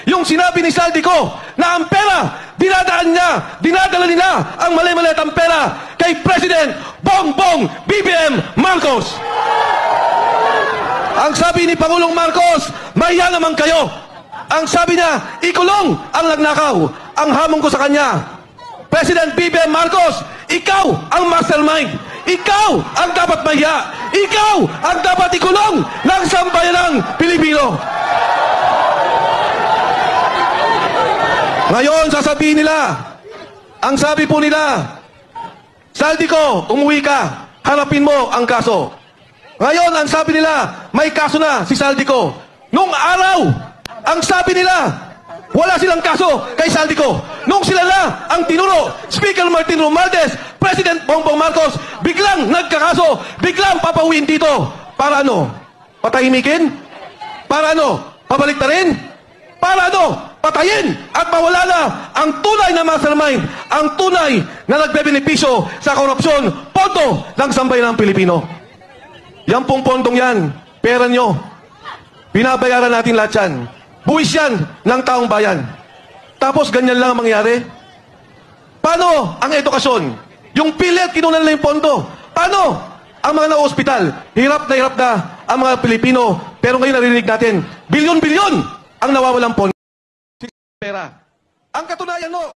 yung sinabi ni Saldico na ang pera, dinadala nila ang mali-maliit ang pera kay President Bongbong BBM Marcos. Ang sabi ni Pangulong Marcos, maya naman kayo. Ang sabi niya, ikulong ang nagnakaw. Ang hamon ko sa kanya, President BBM Marcos, ikaw ang mastermind. Ikaw ang dapat mahiya. Ikaw ang dapat ikulong ng sambayanang Pilipino. Ngayon, sasabihin nila, ang sabi po nila, Saldico, umuwi ka, harapin mo ang kaso. Ngayon, ang sabi nila, may kaso na si Saldico. Nung araw, ang sabi nila, wala silang kaso kay Saldico. Nung sila na ang tinuro, Speaker Martin Romualdez, President Bongbong Marcos, biglang nagkakaso, biglang papauwiin dito. Para ano? Patahimikin? Para ano? Pabaliktarin? Para ano? Patayin at mawala na ang tunay na mastermind, ang tunay na nagbebenepisyo sa korupsyon, pondo ng sambayanang Pilipino. Yan pong pondong yan, pera nyo. Binabayaran natin lahat yan. Buwis yan ng taong bayan. Tapos ganyan lang ang mangyari. Paano ang edukasyon? Yung PhilHealth, kinunan nila yung pondo. Paano ang mga na-hospital? Hirap na ang mga Pilipino. Pero ngayon narinig natin, bilyon-bilyon ang nawawalang pondo. Pera. Ang katunayan mo,